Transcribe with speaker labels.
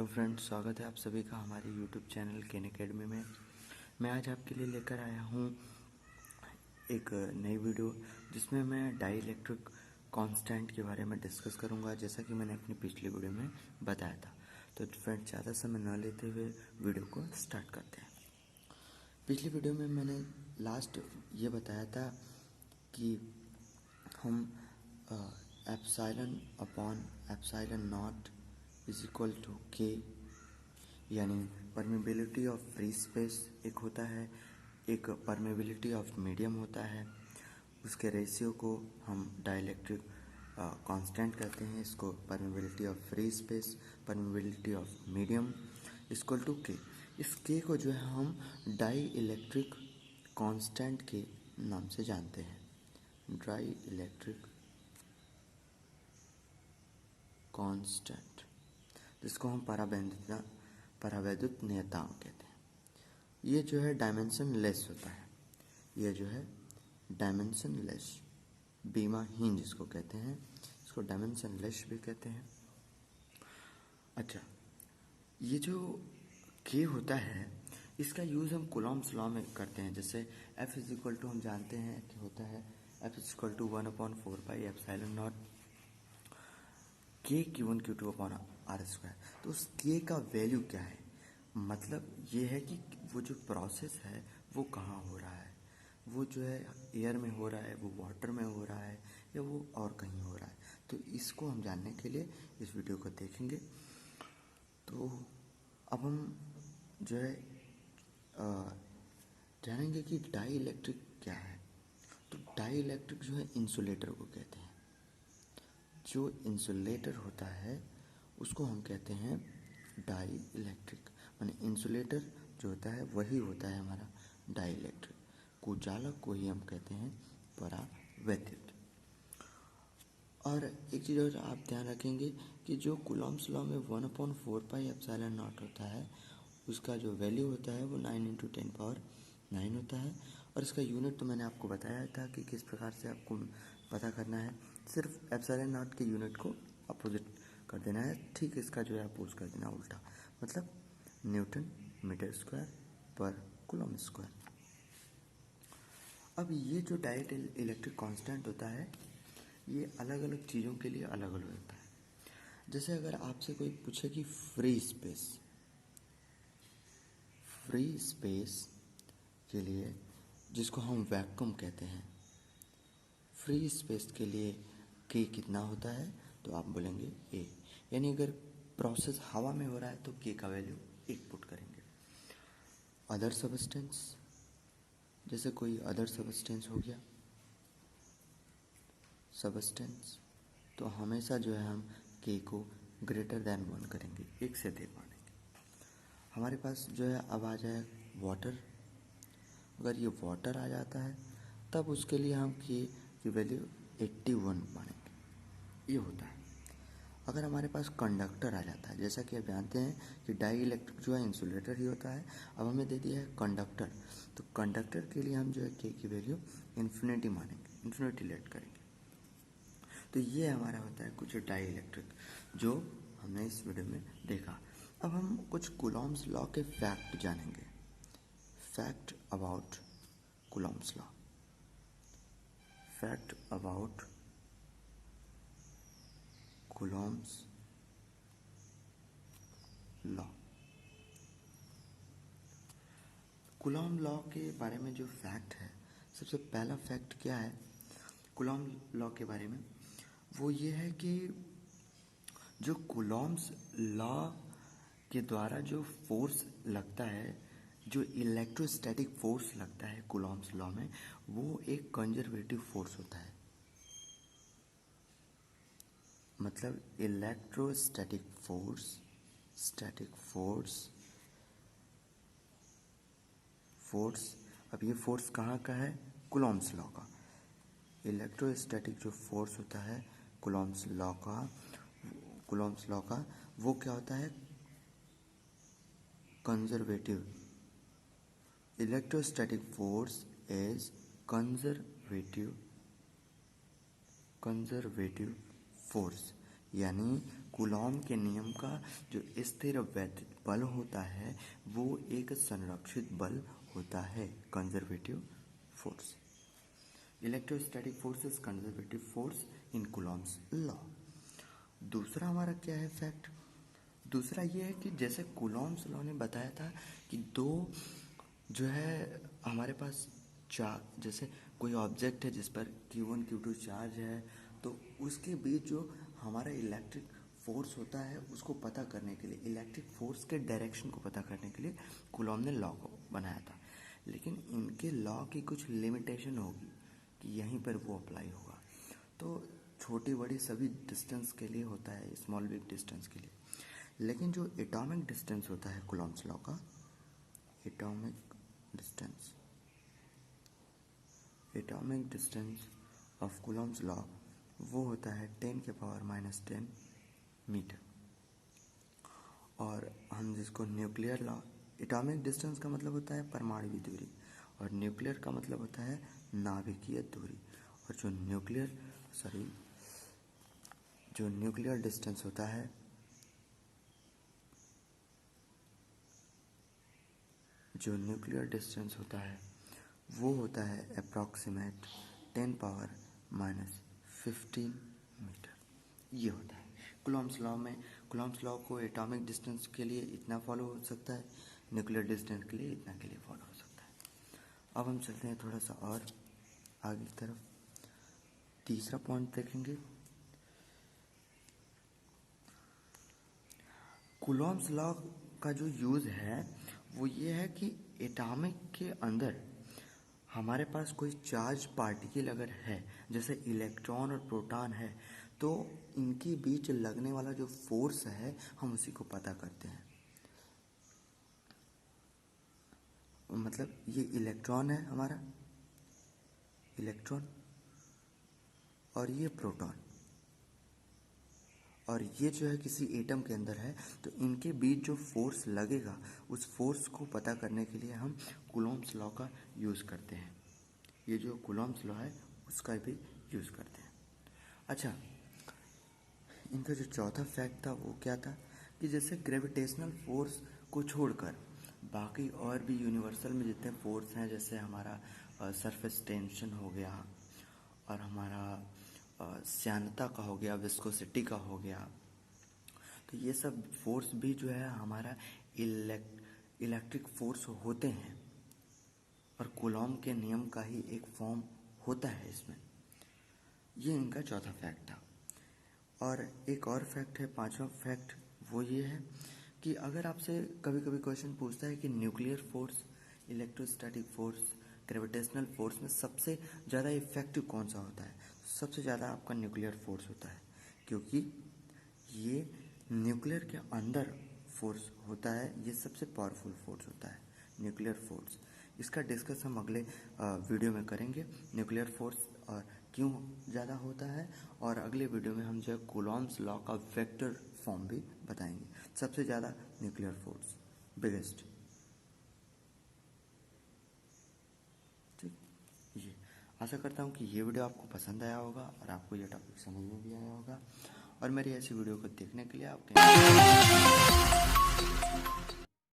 Speaker 1: Hello friends, स्वागत है आप सभी का हमारे यूट्यूब चैनल केन अकेडमी में। मैं आज आपके लिए लेकर आया हूँ एक नई वीडियो जिसमें मैं डाई इलेक्ट्रिक कांस्टेंट के बारे में डिस्कस करूँगा, जैसा कि मैंने अपनी पिछली वीडियो में बताया था। तो फ्रेंड्स, ज़्यादा समय न लेते हुए वीडियो को स्टार्ट करते हैं। पिछली वीडियो में मैंने लास्ट ये बताया था कि हम epsilon upon epsilon not is equal to K, यानी परमेबिलिटी ऑफ फ्री स्पेस एक होता है, एक परमेबिलिटी ऑफ मीडियम होता है। उसके रेशियो को हम डाइलेक्ट्रिक कांस्टेंट कहते हैं। इसको permeability of free space, permeability of medium equal to K. इस के को जो है हम डाई इलेक्ट्रिक कांस्टेंट के नाम से जानते हैं, डाई इलेक्ट्रिक कांस्टेंट, जिसको हम परावैद्युत नियतांक कहते हैं। ये जो है डायमेंशन लेस होता है, ये जो है डायमेंशन लेस, बीमाहीन जिसको कहते हैं, इसको डायमेंशन लेस भी कहते हैं। अच्छा, ये जो के होता है इसका यूज़ हम कूलॉम्स लॉ में करते हैं। जैसे F इज इक्वल टू हम जानते हैं कि होता है F is equal to 1/4 epsilon not के Q1 Q2 upon are square. तो उस के का वैल्यू क्या है, मतलब ये है कि वो जो प्रोसेस है वो कहाँ हो रहा है, वो जो है एयर में हो रहा है, वो वाटर में हो रहा है, या वो और कहीं हो रहा है। तो इसको हम जानने के लिए इस वीडियो को देखेंगे। तो अब हम जो है जानेंगे कि डाई इलेक्ट्रिक क्या है। तो डाई इलेक्ट्रिक जो है इंसुलेटर को कहते हैं। जो इंसुलेटर होता है उसको हम कहते हैं डाई इलेक्ट्रिक, माने इंसुलेटर जो होता है वही होता है हमारा डाई इलेक्ट्रिक। कुचालक को ही हम कहते हैं परावैद्युत। और एक चीज़ और आप ध्यान रखेंगे कि जो कूलॉम्स लॉ में 1/4 एप्सिलॉन नॉट होता है, उसका जो वैल्यू होता है वो 9 × 10⁹ होता है। और इसका यूनिट तो मैंने आपको बताया था कि किस प्रकार से आपको पता करना है। सिर्फ एप्सिलॉन नॉट के यूनिट को अपोजिट कर देना है, ठीक इसका जो है अपोज कर देना उल्टा, मतलब न्यूटन मीटर स्क्वायर पर कूलॉम स्क्वायर। अब ये जो डाई इलेक्ट्रिक कांस्टेंट होता है ये अलग अलग चीज़ों के लिए अलग अलग होता है। जैसे अगर आपसे कोई पूछे कि फ्री स्पेस के लिए, जिसको हम वैक्यूम कहते हैं, फ्री स्पेस के लिए के कितना होता है, तो आप बोलेंगे ए। यानी अगर प्रोसेस हवा में हो रहा है तो के का वैल्यू 1 पुट करेंगे। अदर सबस्टेंस, जैसे कोई अदर सबस्टेंस हो गया सबस्टेंस, तो हमेशा जो है हम के को ग्रेटर देन 1 करेंगे, 1 से अधिक मानेंगे। हमारे पास जो है अब आ जाए वाटर। अगर ये वाटर आ जाता है तब उसके लिए हम के की वैल्यू 81 मानेंगे, ये होता है। अगर हमारे पास कंडक्टर आ जाता है, जैसा कि आप जानते हैं कि डाई इलेक्ट्रिक जो है इंसुलेटर ही होता है, अब हमें दे दिया है कंडक्टर, तो कंडक्टर के लिए हम जो है के की वैल्यू इन्फिनिटी मानेंगे, इन्फिनिटी लेट करेंगे। तो ये हमारा होता है कुछ डाई इलेक्ट्रिक जो हमने इस वीडियो में देखा। अब हम कुछ कूलॉम्स लॉ के फैक्ट जानेंगे। Fact about Coulomb's law, fact about Coulomb's law. Coulomb law के बारे में जो फैक्ट है, सबसे पहला फैक्ट क्या है कूलॉम लॉ के बारे में, वो ये है कि जो कूलॉम्स लॉ के द्वारा जो फोर्स लगता है, जो इलेक्ट्रोस्टैटिक फोर्स लगता है कूलॉम्स लॉ में, वो एक कंजर्वेटिव फोर्स होता है। मतलब इलेक्ट्रोस्टैटिक फोर्स, स्टैटिक फोर्स, अब ये फोर्स कहाँ का है, कूलॉम्स लॉ का। इलेक्ट्रोस्टैटिक जो फोर्स होता है कूलॉम्स लॉ का, वो क्या होता है, conservative. Electrostatic force is conservative force, यानी कूलॉम के नियम का जो स्थिर वैद्युत बल होता है वो एक संरक्षित बल होता है, conservative force. Electrostatic force is conservative force in Coulomb's law. दूसरा हमारा क्या है फैक्ट? दूसरा ये है कि जैसे कूलॉम्स लॉ ने बताया था कि दो जो है हमारे पास जैसे कोई ऑब्जेक्ट है जिस पर Q1 Q2 चार्ज है, तो उसके बीच जो हमारा इलेक्ट्रिक फोर्स होता है उसको पता करने के लिए, इलेक्ट्रिक फोर्स के डायरेक्शन को पता करने के लिए कूलॉम ने लॉ को बनाया था। लेकिन इनके लॉ की कुछ लिमिटेशन होगी कि यहीं पर वो अप्लाई होगा। तो छोटी बड़ी सभी डिस्टेंस के लिए होता है, स्मॉल बिग डिस्टेंस के लिए। लेकिन जो एटॉमिक डिस्टेंस होता है कूलॉम्स लॉ का, atomic distance of Coulomb's law वो होता है 10⁻⁻10 मीटर। और हम जिसको न्यूक्लियर लॉ, एटॉमिक डिस्टेंस का मतलब होता है परमाणु दूरी, और न्यूक्लियर का मतलब होता है नाभिकीय दूरी। और जो न्यूक्लियर डिस्टेंस होता है, वो होता है अप्रॉक्सीमेट 10⁻⁻15 मीटर। ये होता है कूलॉम्स लॉ में। कूलॉम्स लॉ को एटॉमिक डिस्टेंस के लिए इतना फॉलो हो सकता है, न्यूक्लियर डिस्टेंस के लिए इतना के लिए फॉलो हो सकता है। अब हम चलते हैं थोड़ा सा और आगे की तरफ। तीसरा पॉइंट देखेंगे, कूलॉम्स लॉ का जो यूज़ है वो ये है कि एटॉमिक के अंदर हमारे पास कोई चार्ज पार्टिकल अगर है, जैसे इलेक्ट्रॉन और प्रोटॉन है, तो इनके बीच लगने वाला जो फोर्स है हम उसी को पता करते हैं। मतलब ये इलेक्ट्रॉन है हमारा, इलेक्ट्रॉन, और ये प्रोटॉन, और ये जो है किसी एटम के अंदर है, तो इनके बीच जो फोर्स लगेगा उस फोर्स को पता करने के लिए हम कूलॉम्स लॉ का यूज़ करते हैं। ये जो कूलॉम्स लॉ है उसका भी यूज़ करते हैं। अच्छा, इनका जो चौथा फैक्ट था वो क्या था कि जैसे ग्रेविटेशनल फोर्स को छोड़कर बाकी और भी यूनिवर्सल में जितने फोर्स हैं, जैसे हमारा सरफेस टेंशन हो गया, और हमारा श्यानता का हो गया, विस्कोसिटी का हो गया, तो ये सब फोर्स भी जो है हमारा इलेक्ट्रिक फोर्स होते हैं, और कूलॉम के नियम का ही एक फॉर्म होता है इसमें। ये इनका चौथा फैक्ट था। और एक और फैक्ट है, पांचवा फैक्ट, वो ये है कि अगर आपसे कभी कभी क्वेश्चन पूछता है कि nuclear force, electrostatic force, gravitational force में सबसे ज़्यादा इफेक्टिव कौन सा होता है, सबसे ज़्यादा आपका न्यूक्लियर फोर्स होता है, क्योंकि ये न्यूक्लियर के अंदर फोर्स होता है, ये सबसे पावरफुल फोर्स होता है न्यूक्लियर फोर्स। इसका डिस्कस हम अगले वीडियो में करेंगे, न्यूक्लियर फोर्स और क्यों ज़्यादा होता है, और अगले वीडियो में हम जो है कूलॉम्स लॉ का वेक्टर फॉर्म भी बताएंगे। सबसे ज़्यादा न्यूक्लियर फोर्स, बिगेस्ट। ठीक, ये आशा करता हूँ कि ये वीडियो आपको पसंद आया होगा और आपको ये टॉपिक समझ में भी आया होगा। और मेरी ऐसी वीडियो को देखने के लिए आपके